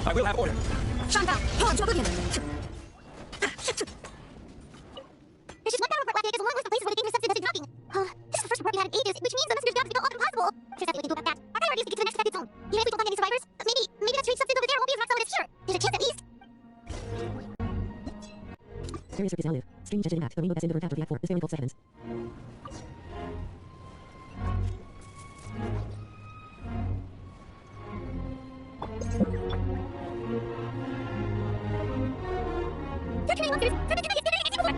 I will have order. There's just one battle report left. There's a long list of places where the dangerous substance is dropping. This is the first report we had in ages, which means the messenger's job is still often possible. Here's what we can do about that. Our priority is to get to the next affected zone. Even if we don't find any survivors, maybe that strange substance over there won't be as rock solid as here. There's a chance at least. Various circuits now live. Stream Genshin Impact, the Rainbow Destined over after Act 4. This Engulfs the Heavens. Torturing monsters! Stop it! It's before!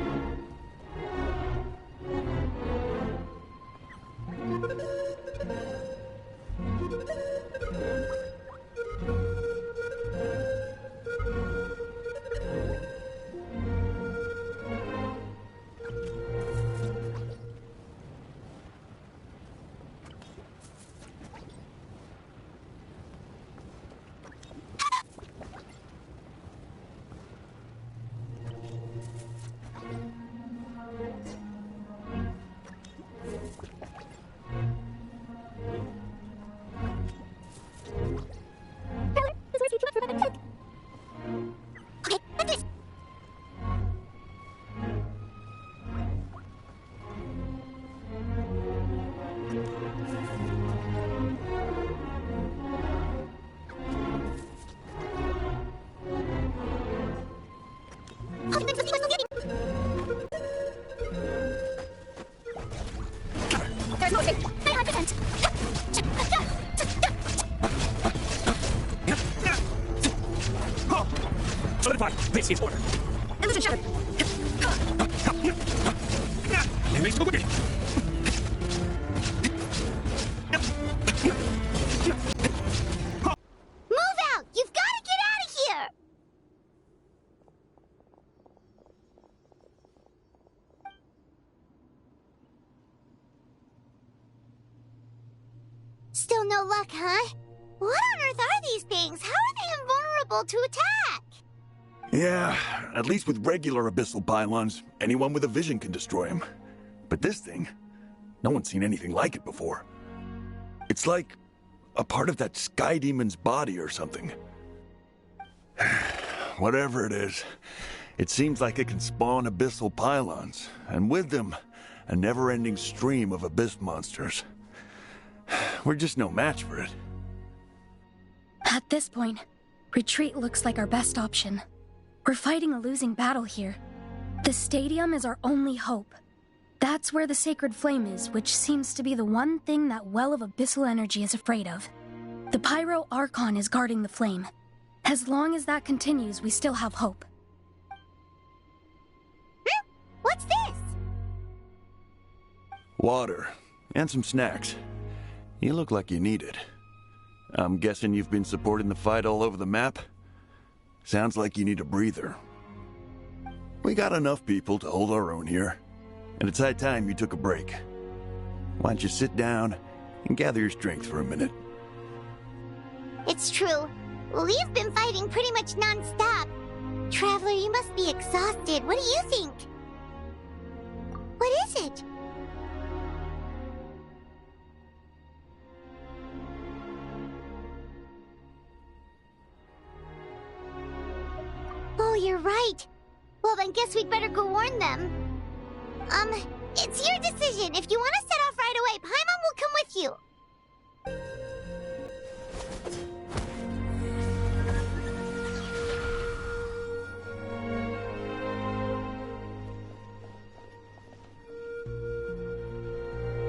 There's no escape. 900%. Solidify. This is order. Illusion shattered. Enemies to the wicked. Move out! You've got to get out of here! Still no luck, huh? What on earth are these things? How are they invulnerable to attack? Yeah, at least with regular abyssal pylons, anyone with a vision can destroy them. But this thing, no one's seen anything like it before. It's like a part of that sky demon's body or something. Whatever it is, it seems like it can spawn abyssal pylons, and with them, a never-ending stream of abyss monsters. We're just no match for it. At this point, retreat looks like our best option. We're fighting a losing battle here. The stadium is our only hope. That's where the sacred flame is, which seems to be the one thing that well of abyssal energy is afraid of. The Pyro Archon is guarding the flame. As long as that continues, we still have hope. What's this? Water, and some snacks. You look like you need it. I'm guessing you've been supporting the fight all over the map? Sounds like you need a breather. We got enough people to hold our own here, and it's high time you took a break. Why don't you sit down and gather your strength for a minute? It's true. We've been fighting pretty much non-stop. Traveler, you must be exhausted. What do you think? What is it? Oh, you're right. Well, then guess we'd better go warn them. It's your decision. If you want to set off right away, Paimon will come with you.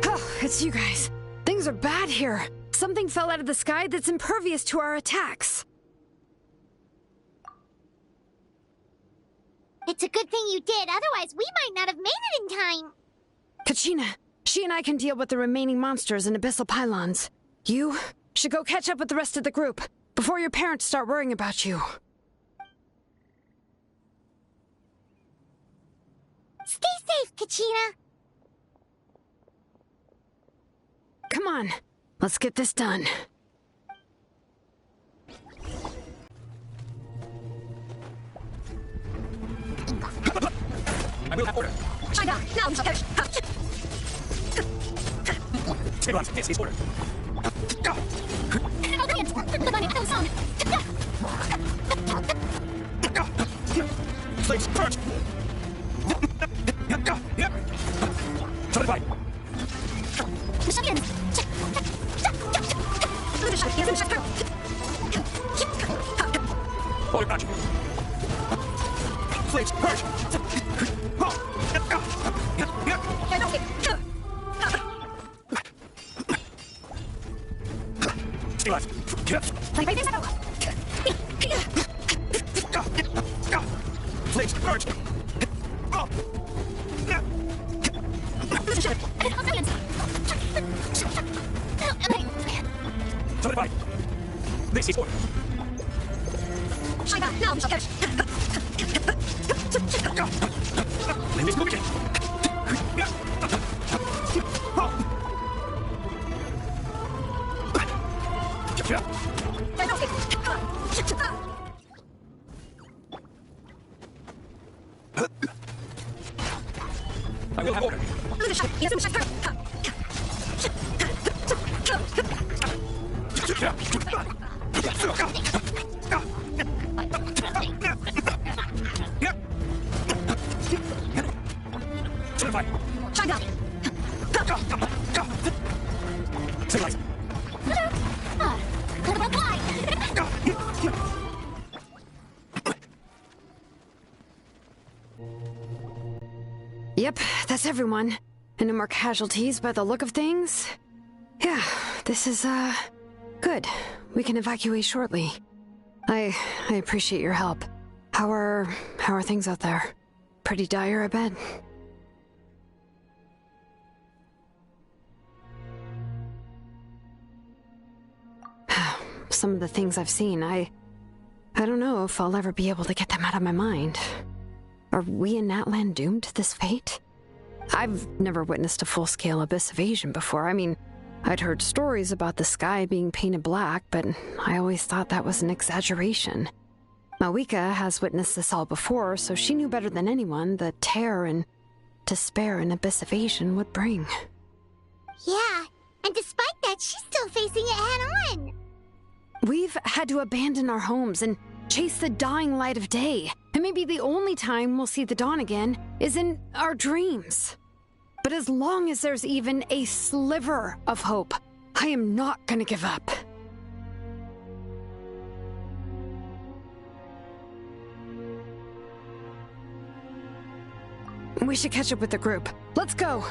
Oh, it's you guys. Things are bad here. Something fell out of the sky that's impervious to our attacks. It's a good thing you did, otherwise we might not have made it in time. Kachina, she and I can deal with the remaining monsters and abyssal pylons. You should go catch up with the rest of the group before your parents start worrying about you. Stay safe, Kachina. Come on, let's get this done. I will have order. Find out now. Teyvat, this is order. brilliant! The binding echo sound! Flames purge! Solidified! Champions! Order match! Flames purge! Stay alive! Flames purge! Solidified! This is order! Name is moving! I will have order! Solidified! Civilized! Yep, that's everyone. And no more casualties by the look of things. Yeah, this is, good. We can evacuate shortly. I appreciate your help. How are things out there? Pretty dire, I bet. Some of the things I've seen, I don't know if I'll ever be able to get them out of my mind. Are we in Natlan doomed to this fate? I've never witnessed a full-scale abyss invasion before. I mean, I'd heard stories about the sky being painted black, but I always thought that was an exaggeration. Mawika has witnessed this all before, so she knew better than anyone the terror and despair an abyss invasion would bring. Yeah, and despite that, she's still facing it head-on. We've had to abandon our homes and chase the dying light of day. And maybe the only time we'll see the dawn again is in our dreams. But as long as there's even a sliver of hope, I am not gonna give up. We should catch up with the group. Let's go!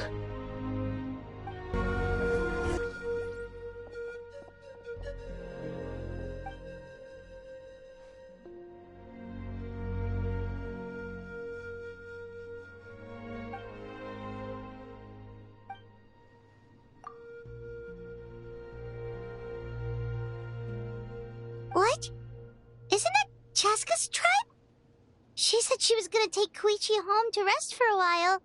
What? Isn't that Chaska's tribe? She said she was gonna take Koichi home to rest for a while.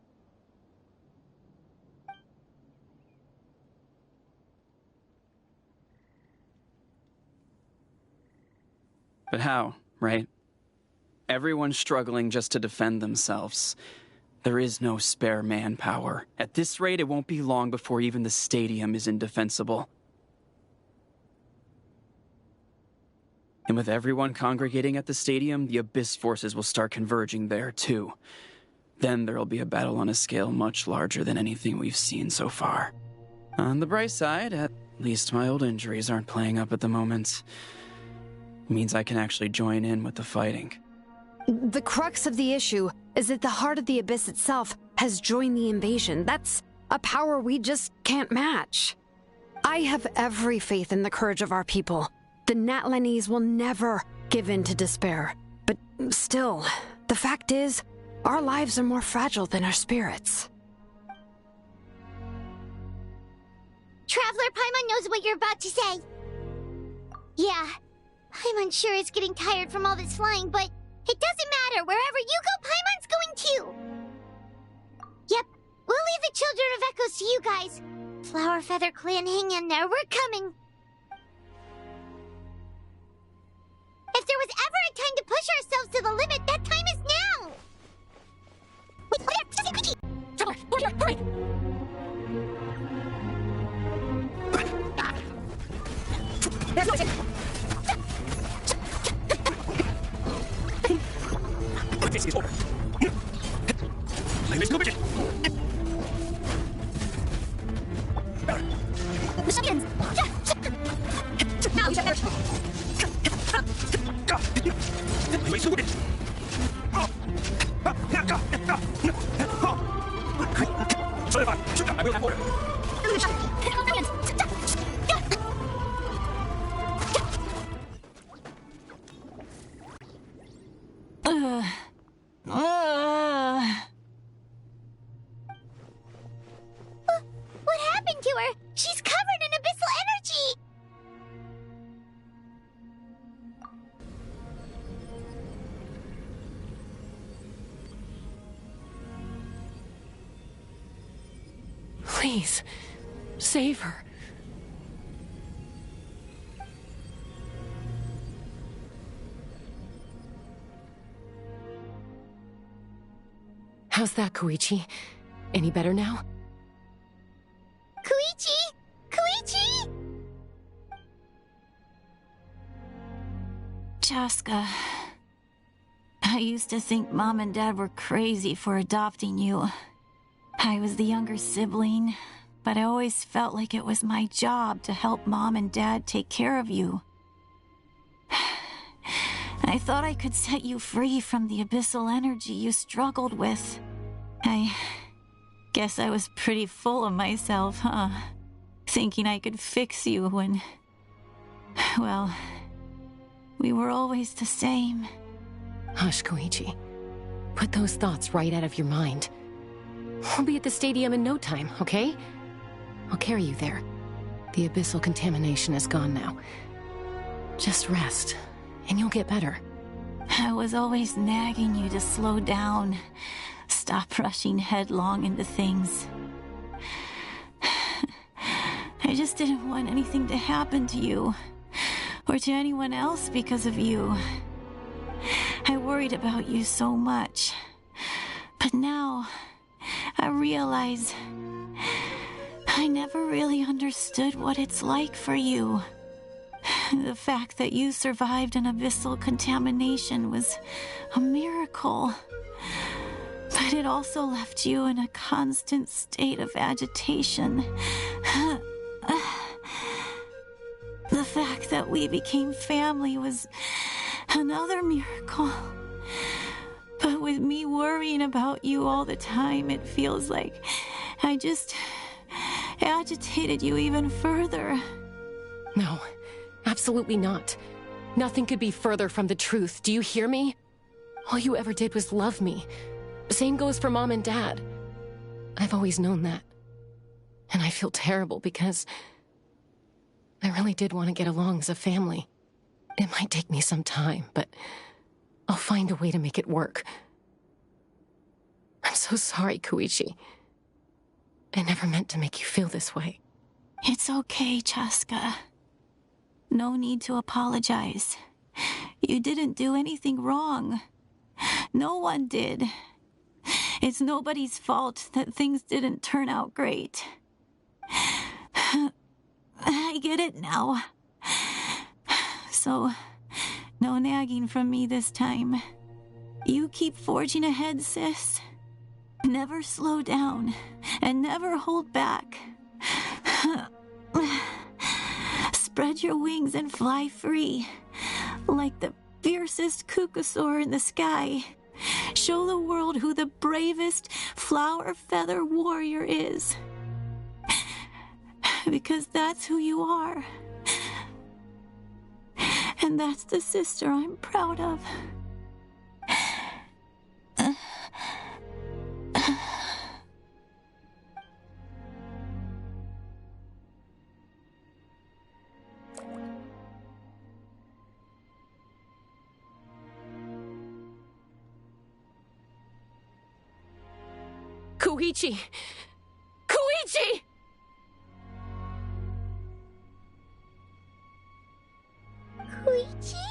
But how, right? Everyone's struggling just to defend themselves. There is no spare manpower. At this rate, it won't be long before even the stadium is indefensible. And with everyone congregating at the stadium, the Abyss forces will start converging there, too. Then there'll be a battle on a scale much larger than anything we've seen so far. On the bright side, at least my old injuries aren't playing up at the moment. It means I can actually join in with the fighting. The crux of the issue is that the heart of the Abyss itself has joined the invasion. That's a power we just can't match. I have every faith in the courage of our people. The Natlanese will never give in to despair. But still, the fact is, our lives are more fragile than our spirits. Traveler Paimon knows what you're about to say. Yeah, Paimon sure is getting tired from all this flying, but it doesn't matter. Wherever you go, Paimon's going too. Yep, we'll leave the Children of Echoes to you guys. Flower Feather Clan, hang in there. We're coming. If there was ever a time to push ourselves to the limit, that time is now! Wait, over there! Just say quickly! Traveler, over here, hurry! This is over. Let's go begin. The shotguns! Now you better. Let's go begin. Solidify. I will have order. What happened to her? She's covered in abyssal energy! Please, save her. How's that, Koichi? Any better now? Koichi! Koichi! Chaska, I used to think Mom and Dad were crazy for adopting you. I was the younger sibling, but I always felt like it was my job to help Mom and Dad take care of you. I thought I could set you free from the abyssal energy you struggled with. I guess I was pretty full of myself, huh? Thinking I could fix you when... well, we were always the same. Hush, Koichi. Put those thoughts right out of your mind. We'll be at the stadium in no time, okay? I'll carry you there. The abyssal contamination is gone now. Just rest, and you'll get better. I was always nagging you to slow down. Stop rushing headlong into things. I just didn't want anything to happen to you, or to anyone else because of you. I worried about you so much. But now, I realize I never really understood what it's like for you. The fact that you survived an abyssal contamination was a miracle. But it also left you in a constant state of agitation. The fact that we became family was another miracle. But with me worrying about you all the time, it feels like I just agitated you even further. No, absolutely not. Nothing could be further from the truth. Do you hear me? All you ever did was love me. Same goes for Mom and Dad. I've always known that. And I feel terrible because I really did want to get along as a family. It might take me some time, but I'll find a way to make it work. I'm so sorry, Koichi. I never meant to make you feel this way. It's okay, Chaska. No need to apologize. You didn't do anything wrong. No one did. It's nobody's fault that things didn't turn out great. I get it now. So, no nagging from me this time. You keep forging ahead, sis. Never slow down, and never hold back. Spread your wings and fly free, like the fiercest kukusaur in the sky. Show the world who the bravest flower feather warrior is. Because that's who you are. And that's the sister I'm proud of. Koichi! Koichi! Koichi?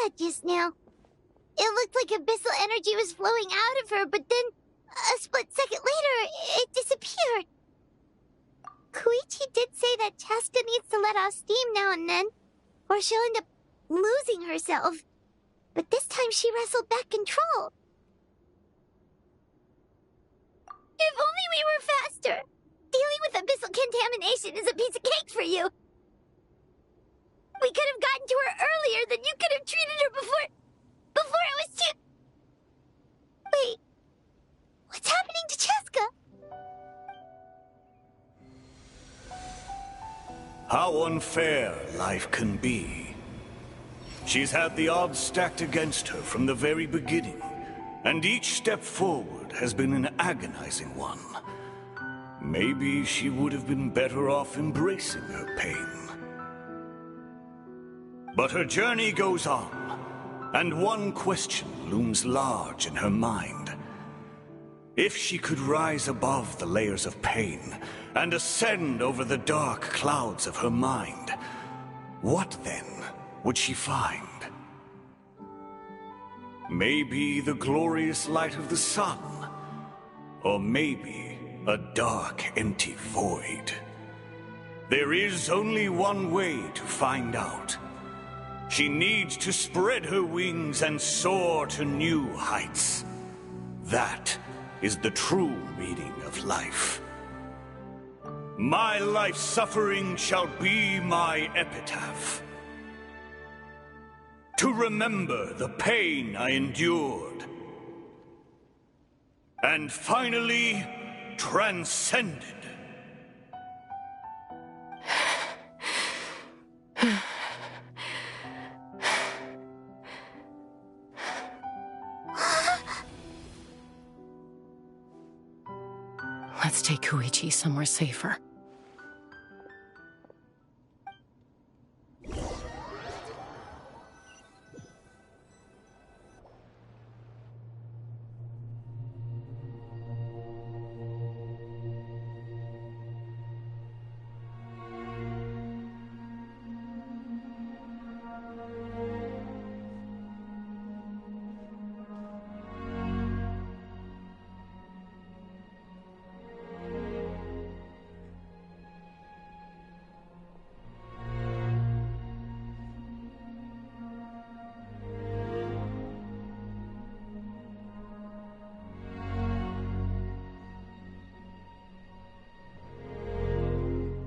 that just now. It looked like abyssal energy was flowing out of her, but then a split second later, it disappeared. Koichi did say that Chaska needs to let off steam now and then, or she'll end up losing herself. But this time she wrestled back control. If only we were faster! Dealing with abyssal contamination is a piece of cake for you. We could have gotten to her earlier, then you could have treated her before it was too... Wait, what's happening to Chaska? How unfair life can be. She's had the odds stacked against her from the very beginning, and each step forward has been an agonizing one. Maybe she would have been better off embracing her pain. But her journey goes on, and one question looms large in her mind. If she could rise above the layers of pain and ascend over the dark clouds of her mind, what then would she find? Maybe the glorious light of the sun, or maybe a dark, empty void. There is only one way to find out. She needs to spread her wings and soar to new heights. That is the true meaning of life. My life's suffering shall be my epitaph. To remember the pain I endured, and finally transcended. Let's take Koichi somewhere safer.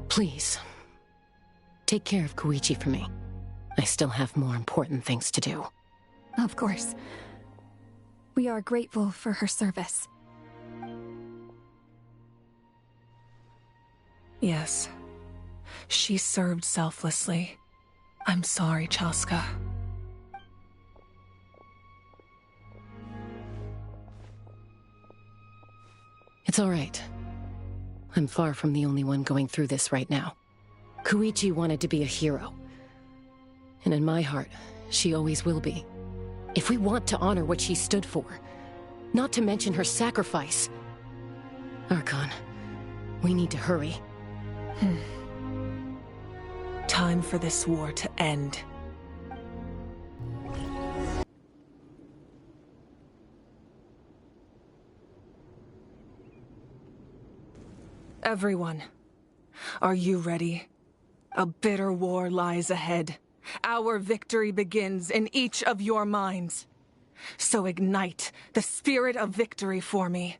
Please, take care of Koichi for me. I still have more important things to do. Of course. We are grateful for her service. Yes. She served selflessly. I'm sorry, Chaska. It's all right. I'm far from the only one going through this right now. Koichi wanted to be a hero. And in my heart, she always will be. If we want to honor what she stood for, not to mention her sacrifice. Archon, we need to hurry. Time for this war to end. Everyone, are you ready? A bitter war lies ahead. Our victory begins in each of your minds. So ignite the spirit of victory for me.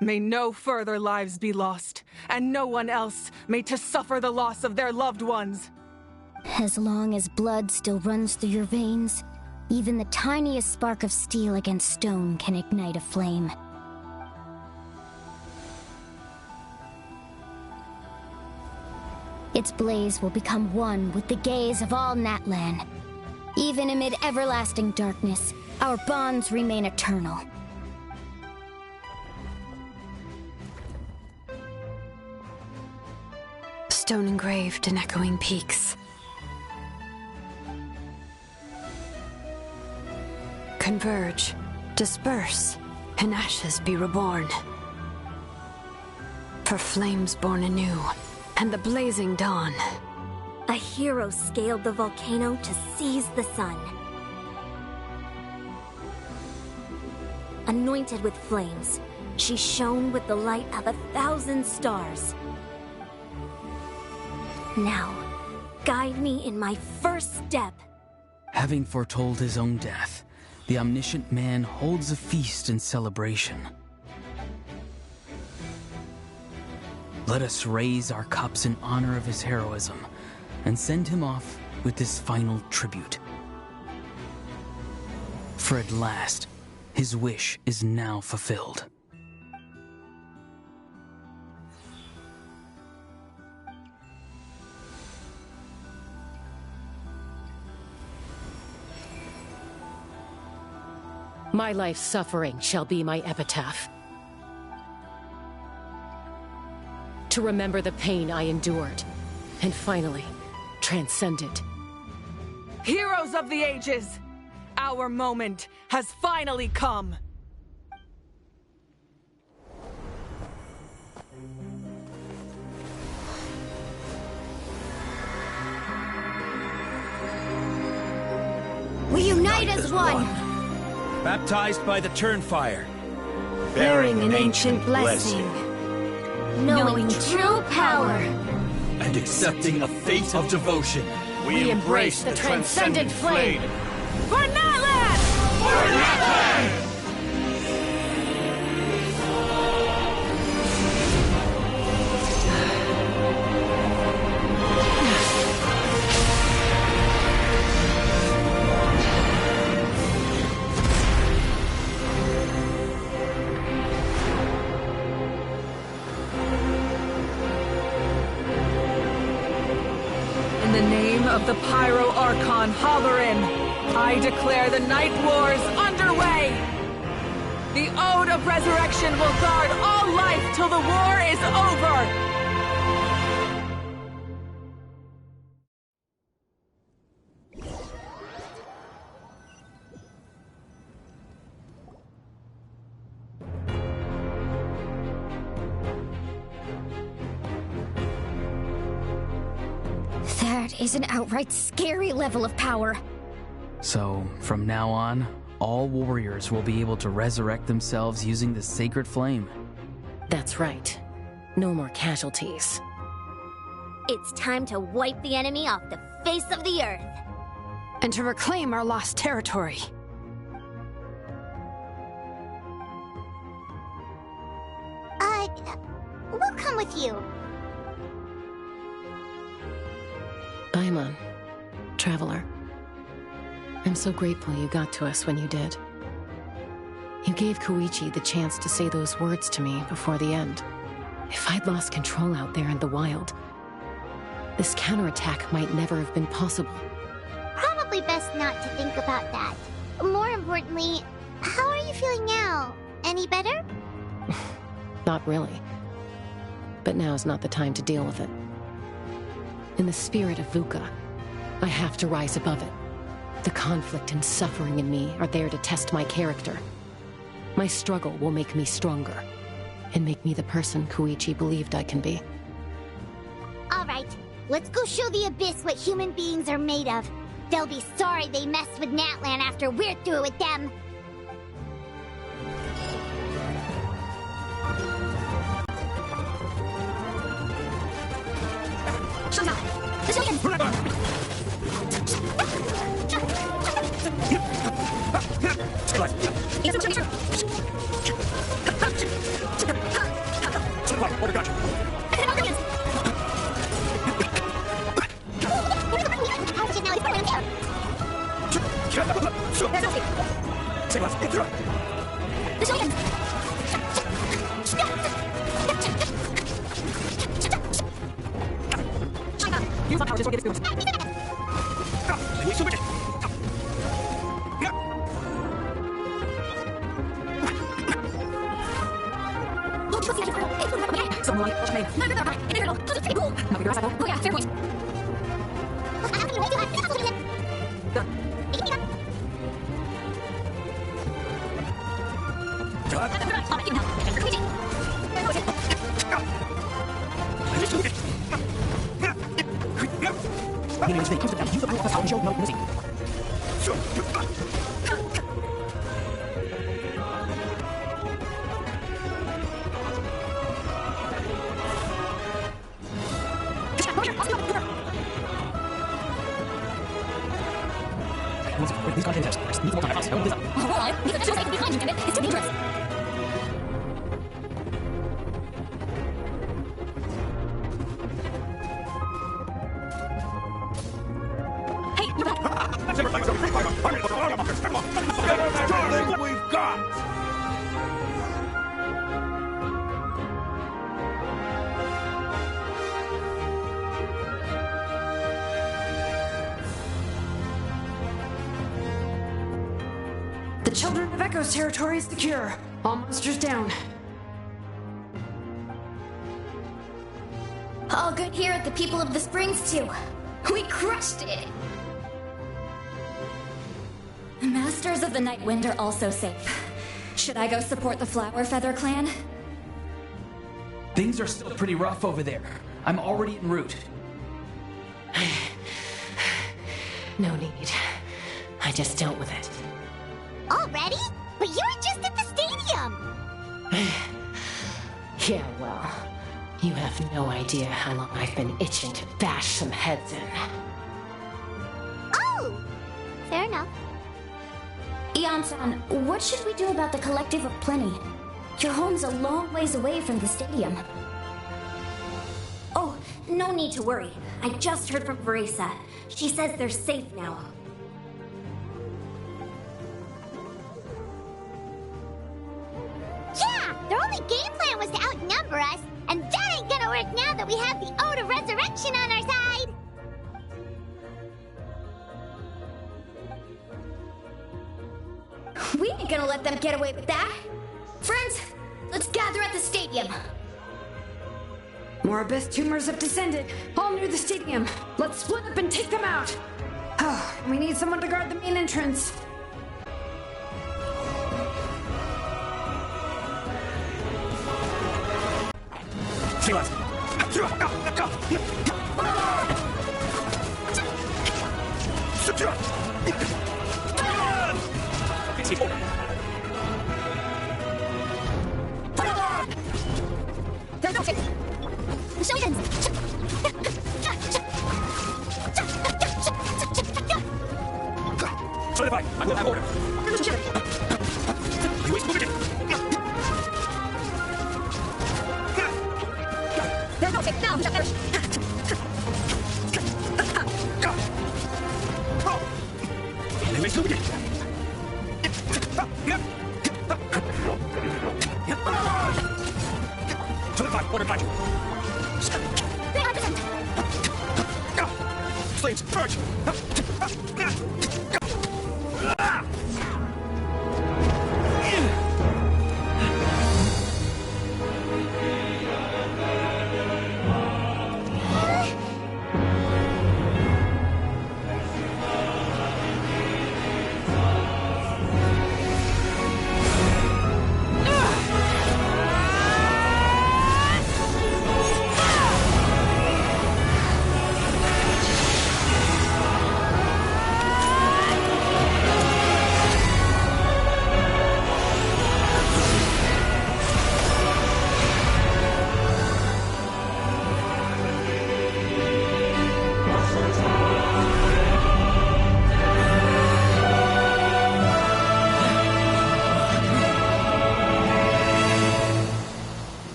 May no further lives be lost, and no one else may to suffer the loss of their loved ones. As long as blood still runs through your veins, even the tiniest spark of steel against stone can ignite a flame. Its blaze will become one with the gaze of all Natlan. Even amid everlasting darkness, our bonds remain eternal. Stone engraved in echoing peaks. Converge, disperse, in ashes be reborn. For flames born anew, and the blazing dawn. A hero scaled the volcano to seize the sun. anointed with flames. She shone with the light of 1,000 stars. Now, guide me in my first step. Having foretold his own death, the omniscient man holds a feast in celebration. Let us raise our cups in honor of his heroism and send him off with this final tribute. For at last, his wish is now fulfilled. My life's suffering shall be my epitaph. To remember the pain I endured, and finally, transcend it. Heroes of the ages! Our moment has finally come! We unite as one! Baptized by the Turnfire. Bearing an ancient blessing. Knowing true power. And accepting a fate of devotion. We embrace the transcendent flame. For Natlan! For Natlan! In the name of the Pyro Archon Halloran, I declare the Night Wars underway! The Ode of Resurrection will guard all life till the war is over! That is an outright scary level of power. So, from now on, all warriors will be able to resurrect themselves using the sacred flame. That's right. No more casualties. It's time to wipe the enemy off the face of the earth. And to reclaim our lost territory. We'll come with you. Paimon, Traveler. I'm so grateful you got to us when you did. You gave Koichi the chance to say those words to me before the end. If I'd lost control out there in the wild, this counterattack might never have been possible. Probably best not to think about that. More importantly, how are you feeling now? Any better? Not really. But now's not the time to deal with it. In the spirit of VUCA, I have to rise above it. The conflict and suffering in me are there to test my character. My struggle will make me stronger, and make me the person Koichi believed I can be. Alright, let's go show the Abyss what human beings are made of. They'll be sorry they messed with Natlan after we're through with them. The Children of Echo's territory is secure. All monsters down. All good here at the People of the Springs, too. We crushed it! The Masters of the Night Wind are also safe. Should I go support the Flower Feather clan? Things are still pretty rough over there. I'm already en route. No need. I just dealt with it. Already? But you were just at the stadium! Yeah, well, you have no idea how long I've been itching to bash some heads in. Oh! Fair enough. Ian-san, what should we do about the Collective of Plenty? Your home's a long ways away from the stadium. Oh, no need to worry. I just heard from Veresa. She says they're safe now. Yeah! Their only game plan was to outnumber us, and that ain't gonna work now that we have the Ode of Resurrection on our side! We ain't gonna let them get away with that. Friends, let's gather at the stadium. More abyss tumors have descended, all near the stadium. Let's split up and take them out. Oh, we need someone to guard the main entrance. Solidify! I will have order! You is moving it! You is moving it! Solidify! Order back! Flames, charge!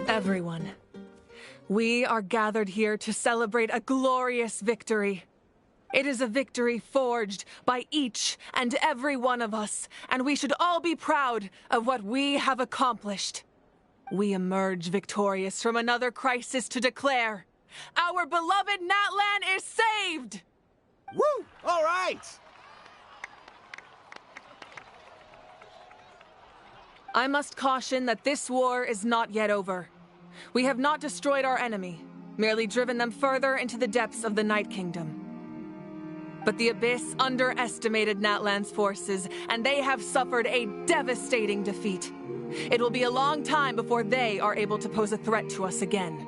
Everyone, we are gathered here to celebrate a glorious victory. It is a victory forged by each and every one of us, and we should all be proud of what we have accomplished. We emerge victorious from another crisis to declare, our beloved Natlan is saved! Woo! All right! I must caution that this war is not yet over. We have not destroyed our enemy, merely driven them further into the depths of the Night Kingdom. But the Abyss underestimated Natlan's forces, and they have suffered a devastating defeat. It will be a long time before they are able to pose a threat to us again.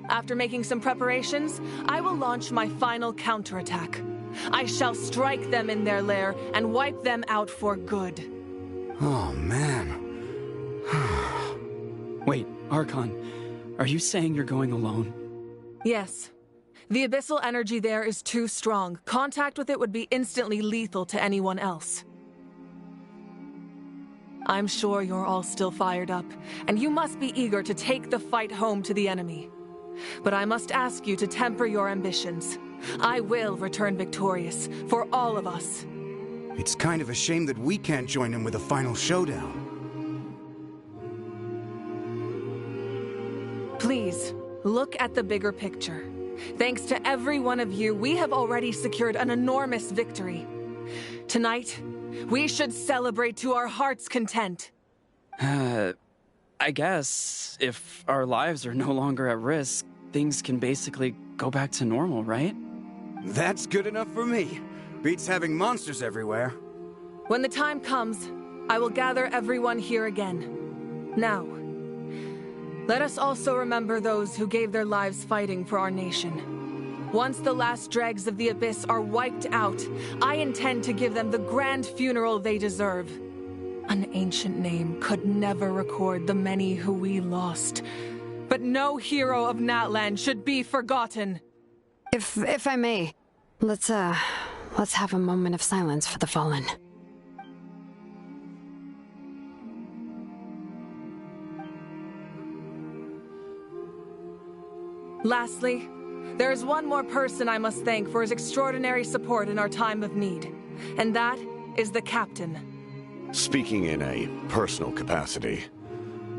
After making some preparations, I will launch my final counterattack. I shall strike them in their lair and wipe them out for good. Oh, man. Wait, Archon, are you saying you're going alone? Yes. The abyssal energy there is too strong. Contact with it would be instantly lethal to anyone else. I'm sure you're all still fired up, and you must be eager to take the fight home to the enemy. But I must ask you to temper your ambitions. I will return victorious, for all of us. It's kind of a shame that we can't join him with a final showdown. Please, look at the bigger picture. Thanks to every one of you, we have already secured an enormous victory. Tonight, we should celebrate to our heart's content. I guess if our lives are no longer at risk, things can basically go back to normal, right? That's good enough for me. Beats having monsters everywhere. When the time comes, I will gather everyone here again. Now, let us also remember those who gave their lives fighting for our nation. Once the last dregs of the Abyss are wiped out, I intend to give them the grand funeral they deserve. An ancient name could never record the many who we lost. But no hero of Natlan should be forgotten. If I may, let's have a moment of silence for the fallen. Lastly, there is one more person I must thank for his extraordinary support in our time of need, and that is the Captain. Speaking in a personal capacity,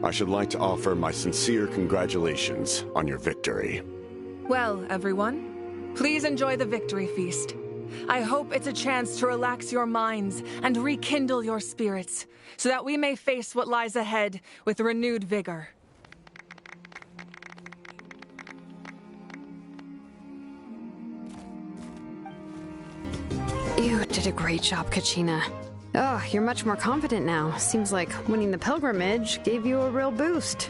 I should like to offer my sincere congratulations on your victory. Well, everyone, please enjoy the victory feast. I hope it's a chance to relax your minds and rekindle your spirits, so that we may face what lies ahead with renewed vigor. You did a great job, Kachina. Oh, you're much more confident now. Seems like winning the pilgrimage gave you a real boost.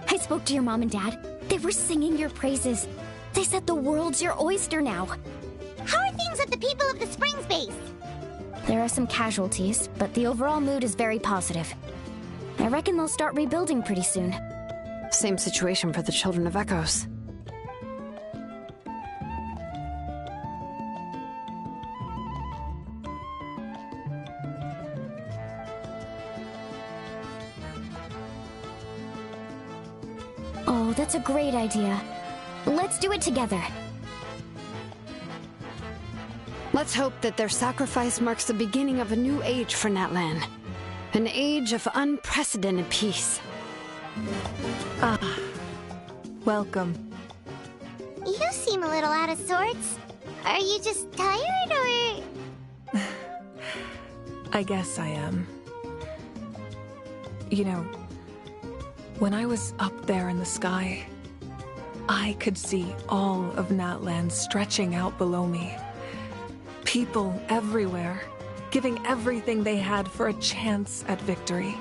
I spoke to your mom and dad. They were singing your praises. They said the world's your oyster now. How are things at the people of the Springs base? There are some casualties, but the overall mood is very positive. I reckon they'll start rebuilding pretty soon. Same situation for the Children of Echoes. Oh, that's a great idea. Let's do it together. Let's hope that their sacrifice marks the beginning of a new age for Natlan. An age of unprecedented peace. Ah, welcome. You seem a little out of sorts. Are you just tired, or...? I guess I am. You know, when I was up there in the sky, I could see all of Natlan stretching out below me. People everywhere, giving everything they had for a chance at victory.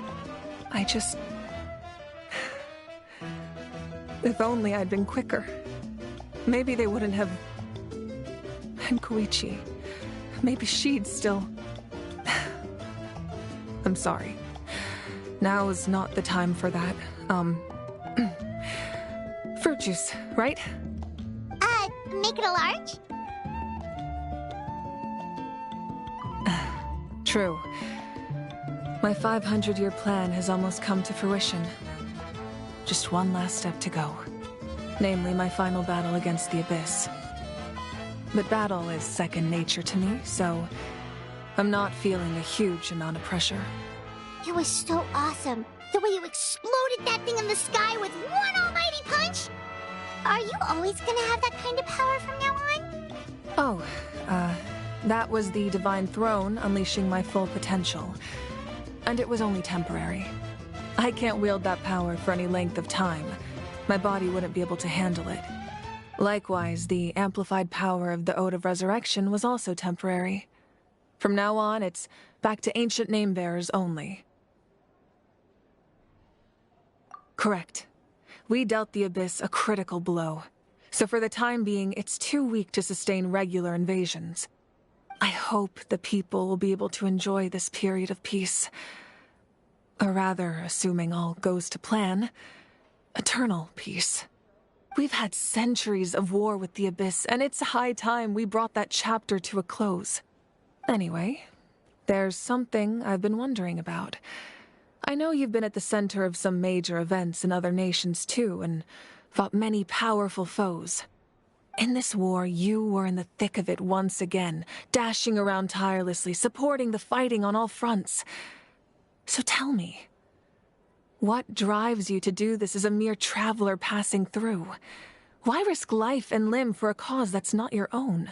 If only I'd been quicker. Maybe they wouldn't have... And Koichi. Maybe she'd still... I'm sorry. Now is not the time for that. Fruit juice, right? Make it a large? True. My 500-year plan has almost come to fruition. Just one last step to go. Namely, my final battle against the Abyss. But battle is second nature to me, so I'm not feeling a huge amount of pressure. It was so awesome. The way you exploded that thing in the sky with one almighty punch. Are you always gonna have that kind of power from now on? Oh, That was the Divine Throne unleashing my full potential. And it was only temporary. I can't wield that power for any length of time. My body wouldn't be able to handle it. Likewise, the amplified power of the Ode of Resurrection was also temporary. From now on, it's back to ancient name-bearers only. Correct. We dealt the Abyss a critical blow. So for the time being, it's too weak to sustain regular invasions. I hope the people will be able to enjoy this period of peace. Or rather, assuming all goes to plan, eternal peace. We've had centuries of war with the Abyss, and it's high time we brought that chapter to a close. Anyway, there's something I've been wondering about. I know you've been at the center of some major events in other nations too, and fought many powerful foes. In this war, you were in the thick of it once again, dashing around tirelessly, supporting the fighting on all fronts. So tell me, what drives you to do this as a mere traveler passing through? Why risk life and limb for a cause that's not your own?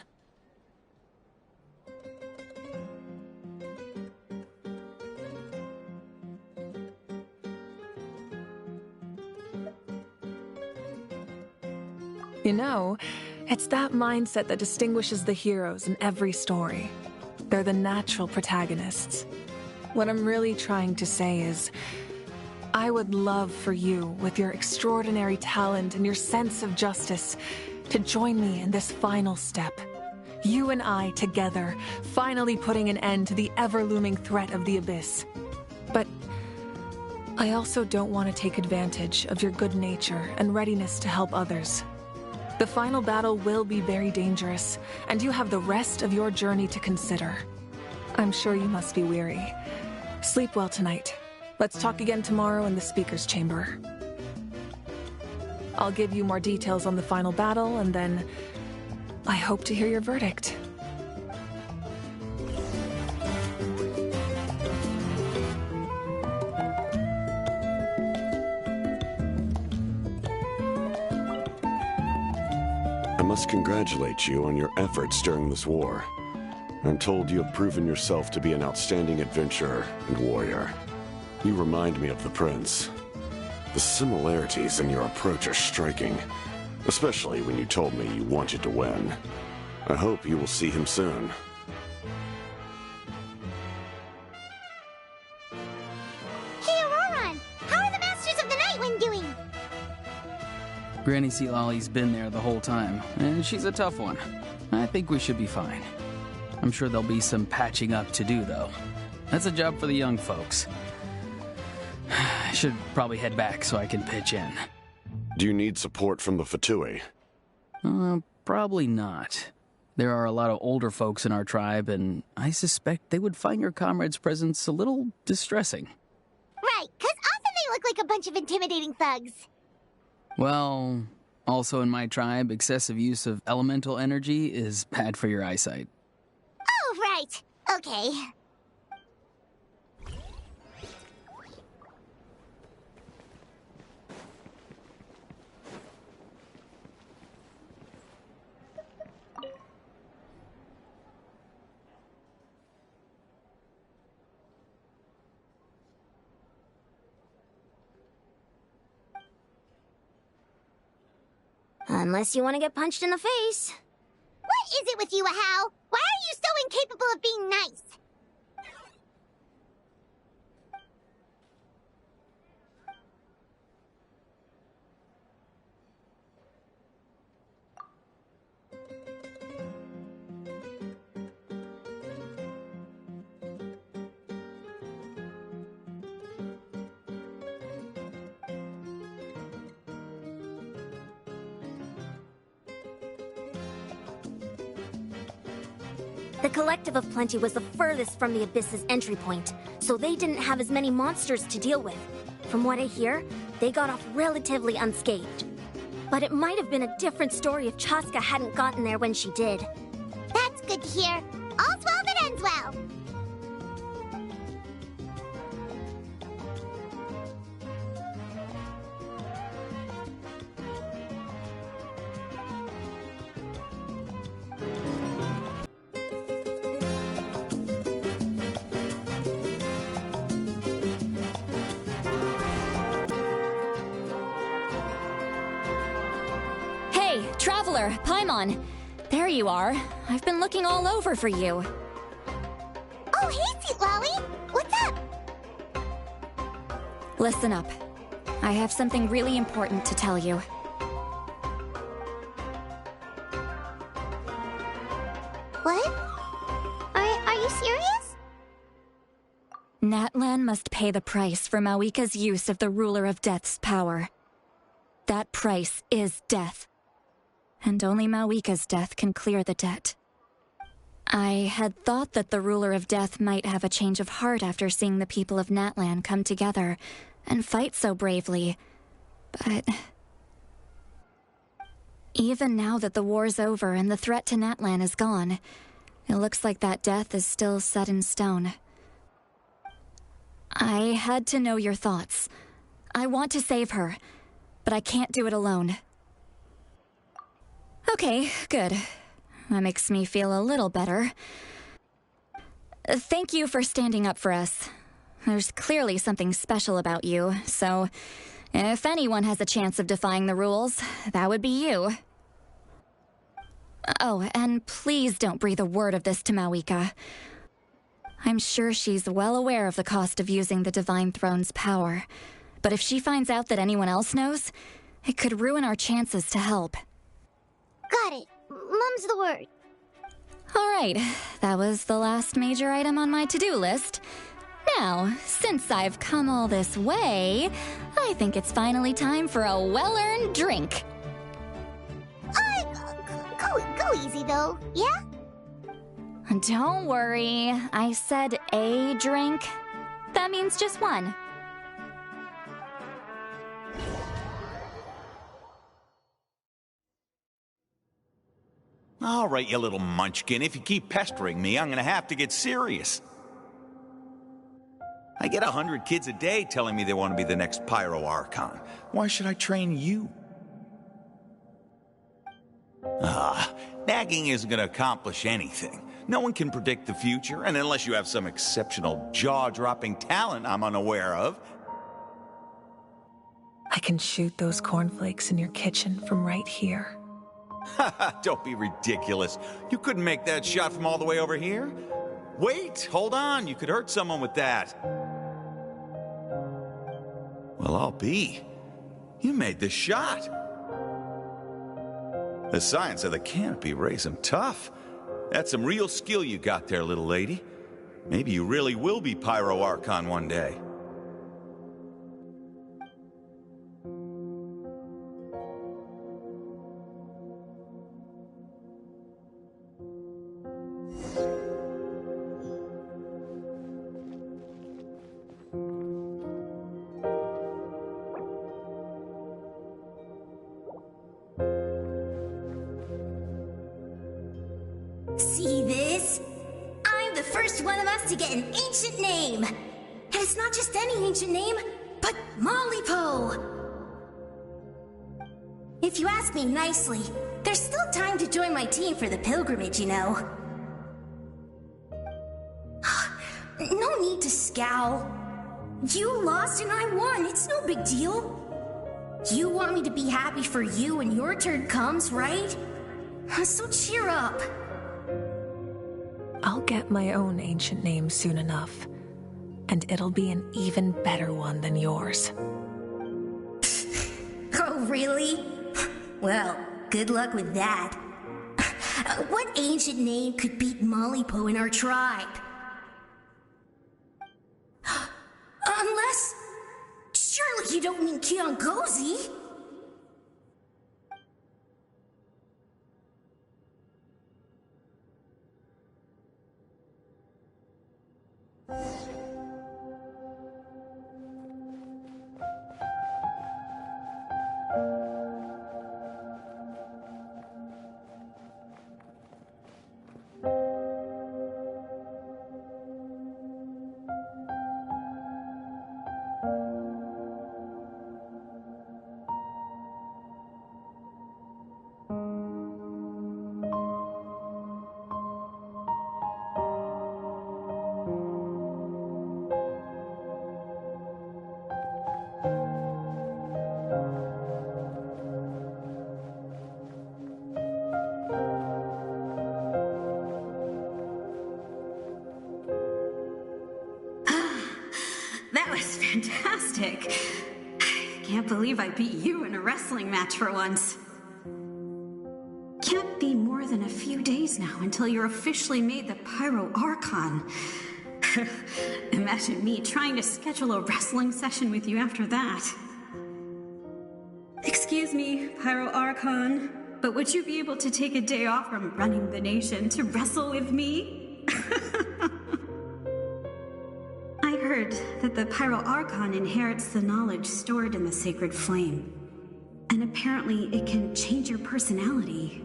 You know, it's that mindset that distinguishes the heroes in every story. They're the natural protagonists. What I'm really trying to say is, I would love for you, with your extraordinary talent and your sense of justice, to join me in this final step. You and I together, finally putting an end to the ever-looming threat of the Abyss. But I also don't want to take advantage of your good nature and readiness to help others. The final battle will be very dangerous, and you have the rest of your journey to consider. I'm sure you must be weary. Sleep well tonight. Let's talk again tomorrow in the speaker's chamber. I'll give you more details on the final battle, and then I hope to hear your verdict. I must congratulate you on your efforts during this war. I'm told you have proven yourself to be an outstanding adventurer and warrior. You remind me of the Prince. The similarities in your approach are striking, especially when you told me you wanted to win. I hope you will see him soon. Hey, Auroran! How are the Masters of the Nightwind doing? Granny Sealolly's been there the whole time, and she's a tough one. I think we should be fine. I'm sure there'll be some patching up to do, though. That's a job for the young folks. I should probably head back so I can pitch in. Do you need support from the Fatui? Probably not. There are a lot of older folks in our tribe, and I suspect they would find your comrade's presence a little distressing. Right, 'cause often they look like a bunch of intimidating thugs. Well, also in my tribe, excessive use of elemental energy is bad for your eyesight. Oh, right. Okay. Unless you want to get punched in the face. What is it with you, Ahau? Why are you so incapable of being nice? The Collective of Plenty was the furthest from the Abyss's entry point, so they didn't have as many monsters to deal with. From what I hear, they got off relatively unscathed. But it might have been a different story if Chaska hadn't gotten there when she did. That's good to hear. All's well that ends well. Traveler, Paimon. There you are. I've been looking all over for you. Oh, hey, Sweet Lolly! What's up? Listen up. I have something really important to tell you. What? Are you serious? Natlan must pay the price for Mawika's use of the Ruler of Death's power. That price is death. And only Mawika's death can clear the debt. I had thought that the Ruler of Death might have a change of heart after seeing the people of Natlan come together and fight so bravely, but... even now that the war's over and the threat to Natlan is gone, it looks like that death is still set in stone. I had to know your thoughts. I want to save her, but I can't do it alone. Okay, good. That makes me feel a little better. Thank you for standing up for us. There's clearly something special about you, so if anyone has a chance of defying the rules, that would be you. Oh, and please don't breathe a word of this to Mawika. I'm sure she's well aware of the cost of using the Divine Throne's power, but if she finds out that anyone else knows, it could ruin our chances to help. Got it. Mum's the word. All right, that was the last major item on my to-do list. Now, since I've come all this way, I think it's finally time for a well-earned drink. Go easy, though, yeah? Don't worry, I said a drink. That means just one. All right, you little munchkin. If you keep pestering me, I'm gonna have to get serious. I get 100 kids a day telling me they want to be the next Pyro Archon. Why should I train you? Nagging isn't gonna accomplish anything. No one can predict the future, and unless you have some exceptional jaw-dropping talent I'm unaware of. I can shoot those cornflakes in your kitchen from right here. Don't be ridiculous. You couldn't make that shot from all the way over here? Wait, hold on. You could hurt someone with that. Well, I'll be. You made the shot. The science of the canopy raised him tough. That's some real skill you got there, little lady. Maybe you really will be Pyro Archon one day. See this? I'm the first one of us to get an ancient name. And it's not just any ancient name, but Mollypo. If you ask me nicely, there's still time to join my team for the pilgrimage, you know. No need to scowl. You lost and I won, it's no big deal. You want me to be happy for you when your turn comes, right? So cheer up. I'll get my own ancient name soon enough, and it'll be an even better one than yours. Oh, really? Well, good luck with that. What ancient name could beat Mollypo in our tribe? Unless... surely you don't mean Kiangozi? fantastic. Can't believe I beat you in a wrestling match for once. Can't be more than a few days now until you're officially made the Pyro Archon. Imagine me trying to schedule a wrestling session with you after that. Excuse me, Pyro Archon, but would you be able to take a day off from running the nation to wrestle with me? I heard that the Pyro Archon inherits the knowledge stored in the sacred flame. And apparently it can change your personality.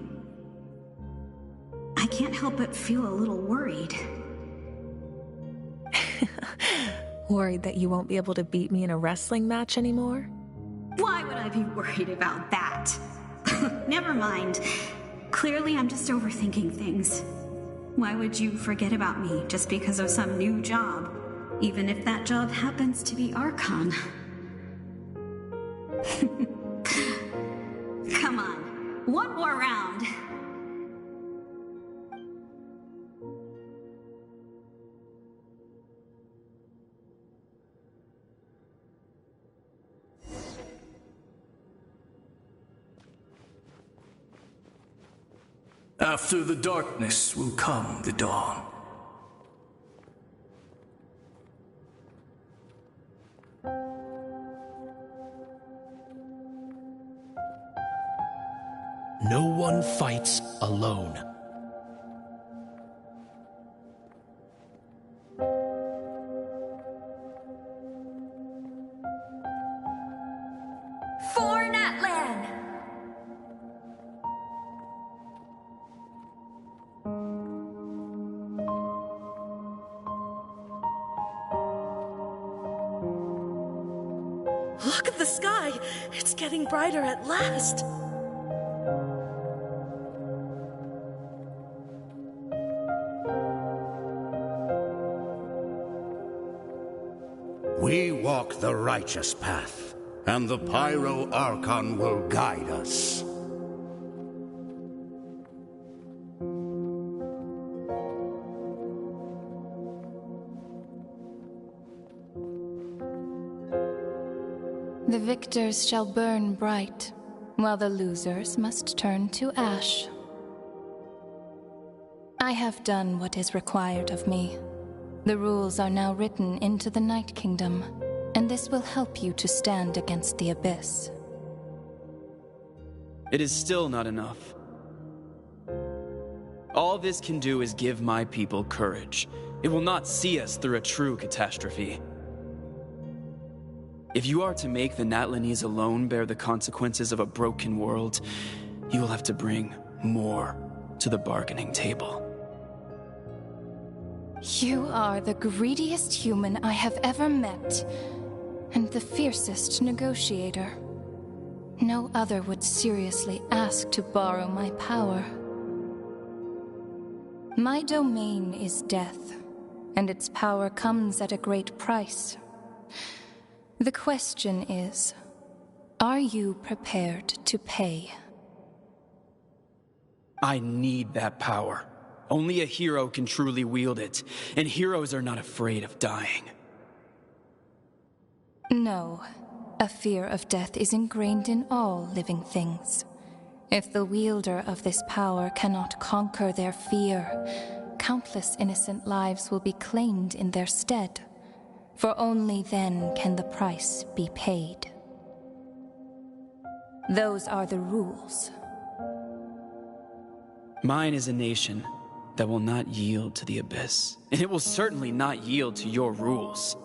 I can't help but feel a little worried. Worried that you won't be able to beat me in a wrestling match anymore? Why would I be worried about that? Never mind. Clearly I'm just overthinking things. Why would you forget about me just because of some new job? Even if that job happens to be Archon. Come on, one more round. After the darkness will come the dawn. No one fights alone. For Natlan! Look at the sky! It's getting brighter at last! We walk the righteous path, and the Pyro Archon will guide us. The victors shall burn bright, while the losers must turn to ash. I have done what is required of me. The rules are now written into the Night Kingdom, and this will help you to stand against the Abyss. It is still not enough. All this can do is give my people courage. It will not see us through a true catastrophe. If you are to make the Natlanese alone bear the consequences of a broken world, you will have to bring more to the bargaining table. You are the greediest human I have ever met, and the fiercest negotiator. No other would seriously ask to borrow my power. My domain is death, and its power comes at a great price. The question is, are you prepared to pay? I need that power. Only a hero can truly wield it, and heroes are not afraid of dying. No. A fear of death is ingrained in all living things. If the wielder of this power cannot conquer their fear, countless innocent lives will be claimed in their stead. For only then can the price be paid. Those are the rules. Mine is a nation that will not yield to the Abyss, and it will certainly not yield to your rules.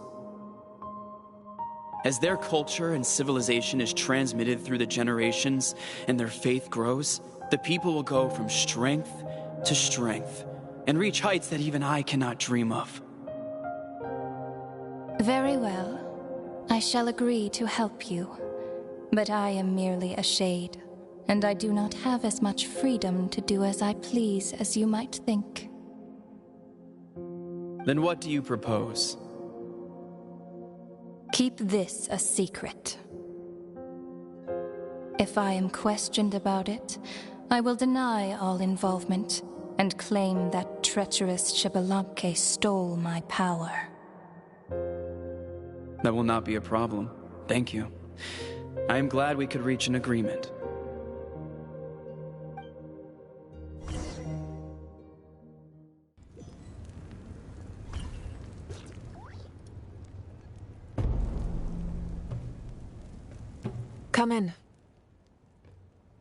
As their culture and civilization is transmitted through the generations and their faith grows, the people will go from strength to strength and reach heights that even I cannot dream of. Very well. I shall agree to help you. But I am merely a shade, and I do not have as much freedom to do as I please as you might think. Then what do you propose? Keep this a secret. If I am questioned about it, I will deny all involvement and claim that treacherous Xbalanque stole my power. That will not be a problem. Thank you. I am glad we could reach an agreement. Come in.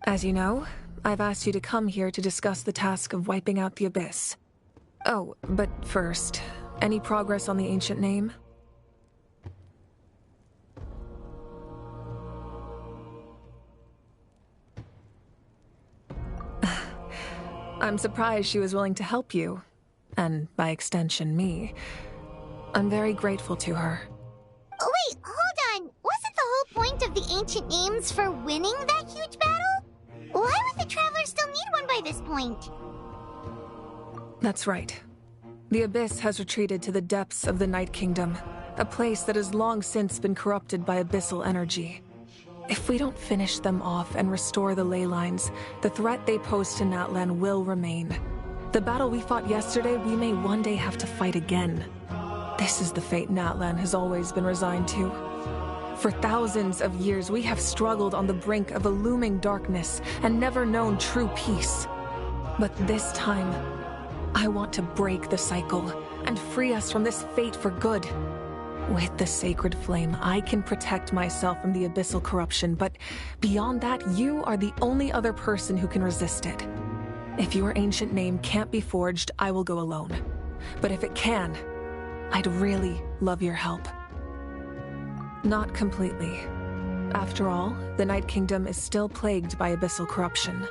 As you know, I've asked you to come here to discuss the task of wiping out the Abyss. Oh, but first, any progress on the ancient name? I'm surprised she was willing to help you, and by extension, me. I'm very grateful to her. Oh, wait, hold on. Wasn't the whole point of the ancient names for winning that huge battle? Why would the Travelers still need one by this point? That's right. The Abyss has retreated to the depths of the Night Kingdom, a place that has long since been corrupted by abyssal energy. If we don't finish them off and restore the ley lines, the threat they pose to Natlan will remain. The battle we fought yesterday, we may one day have to fight again. This is the fate Natlan has always been resigned to. For thousands of years, we have struggled on the brink of a looming darkness and never known true peace. But this time, I want to break the cycle and free us from this fate for good. With the sacred flame, I can protect myself from the abyssal corruption, but beyond that, you are the only other person who can resist it. If your ancient name can't be forged, I will go alone. But if it can, I'd really love your help. Not completely. After all, the Night Kingdom is still plagued by abyssal corruption.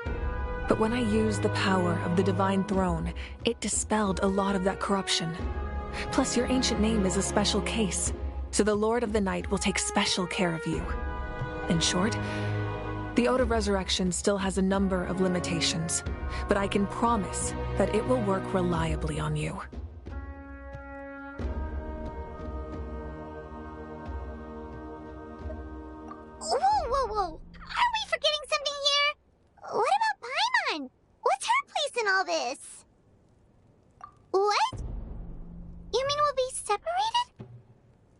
But when I used the power of the Divine Throne, it dispelled a lot of that corruption. Plus, your ancient name is a special case, so the Lord of the Night will take special care of you. In short, the Ode of Resurrection still has a number of limitations, but I can promise that it will work reliably on you. Whoa. Are we forgetting something here? What about Paimon? What's her place in all this? What? You mean we'll be separated?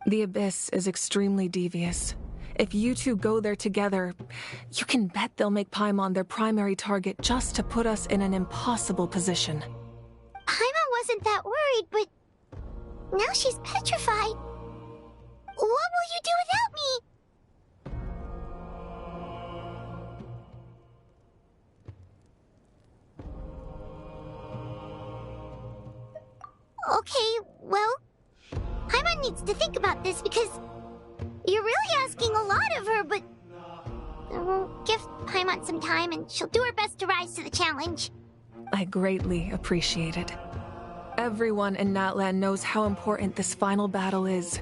The Abyss is extremely devious. If you two go there together, you can bet they'll make Paimon their primary target just to put us in an impossible position. Paimon wasn't that worried, but now she's petrified. What will you do without me? Okay, well, Paimon needs to think about this because you're really asking a lot of her, but we'll give Paimon some time and she'll do her best to rise to the challenge. I greatly appreciate it. Everyone in Natlan knows how important this final battle is.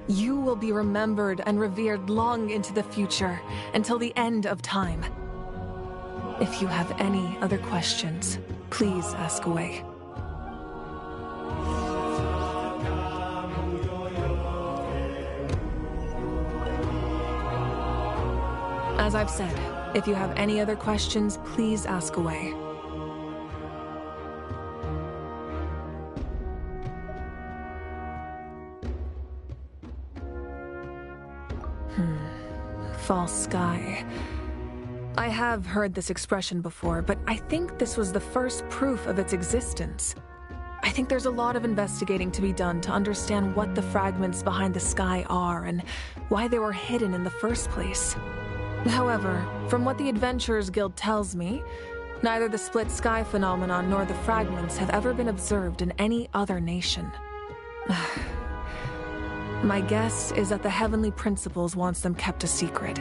You will be remembered and revered long into the future, until the end of time. If you have any other questions, please ask away. As I've said, if you have any other questions, please ask away. False sky. I have heard this expression before, but I think this was the first proof of its existence. I think there's a lot of investigating to be done to understand what the fragments behind the sky are and why they were hidden in the first place. However, from what the Adventurers Guild tells me, neither the split sky phenomenon nor the fragments have ever been observed in any other nation. My guess is that the Heavenly Principles wants them kept a secret.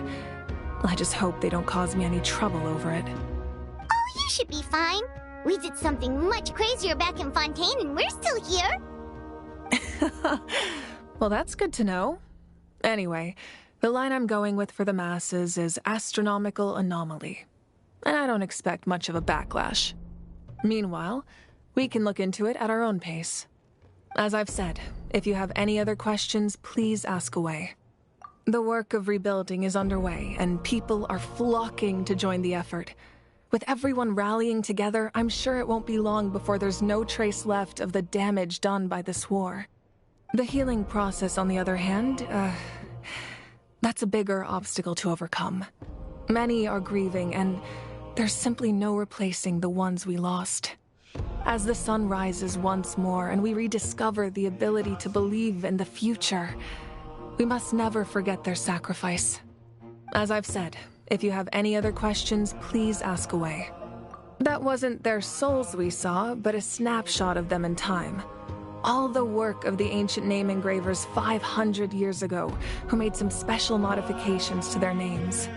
I just hope they don't cause me any trouble over it. Oh, you should be fine. We did something much crazier back in Fontaine and we're still here. Well, that's good to know. Anyway, the line I'm going with for the masses is astronomical anomaly. And I don't expect much of a backlash. Meanwhile, we can look into it at our own pace. As I've said, if you have any other questions, please ask away. The work of rebuilding is underway, and people are flocking to join the effort. With everyone rallying together, I'm sure it won't be long before there's no trace left of the damage done by this war. The healing process, on the other hand, that's a bigger obstacle to overcome. Many are grieving, and there's simply no replacing the ones we lost. As the sun rises once more and we rediscover the ability to believe in the future, we must never forget their sacrifice. As I've said, if you have any other questions, please ask away. That wasn't their souls we saw, but a snapshot of them in time. All the work of the ancient name engravers 500 years ago, who made some special modifications to their names.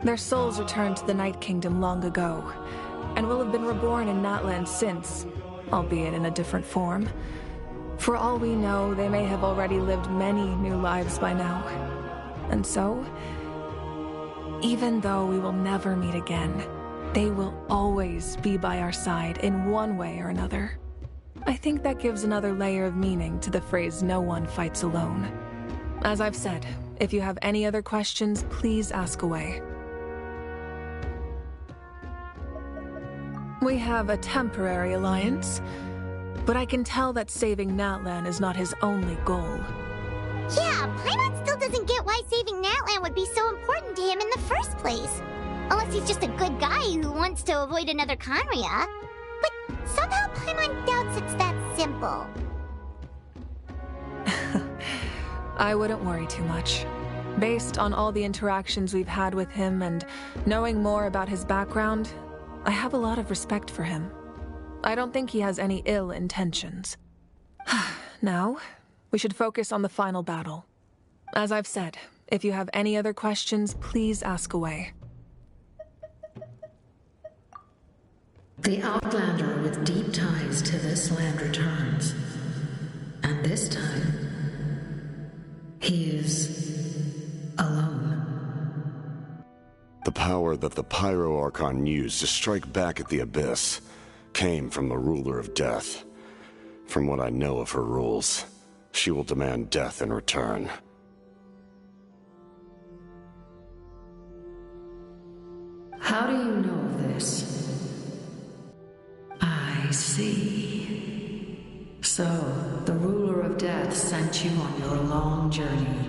Their souls returned to the Night Kingdom long ago, and will have been reborn in Natlan since, albeit in a different form. For all we know, they may have already lived many new lives by now. And so, even though we will never meet again, they will always be by our side in one way or another. I think that gives another layer of meaning to the phrase, "No one fights alone." As I've said, if you have any other questions, please ask away. We have a temporary alliance, but I can tell that saving Natlan is not his only goal. Yeah, Paimon still doesn't get why saving Natlan would be so important to him in the first place. Unless he's just a good guy who wants to avoid another Khaenri'ah. But somehow Paimon doubts it's that simple. I wouldn't worry too much. Based on all the interactions we've had with him and knowing more about his background, I have a lot of respect for him. I don't think he has any ill intentions. Now, we should focus on the final battle. As I've said, if you have any other questions, please ask away. The Outlander with deep ties to this land returns. And this time, he is alone. The power that the Pyro Archon used to strike back at the Abyss came from the Ruler of Death. From what I know of her rules, she will demand death in return. How do you know of this? I see. So, the Ruler of Death sent you on your long journey.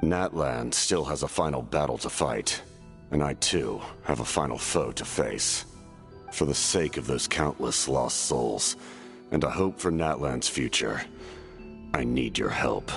Natlan still has a final battle to fight, and I too have a final foe to face. For the sake of those countless lost souls, and a hope for Natlan's future, I need your help.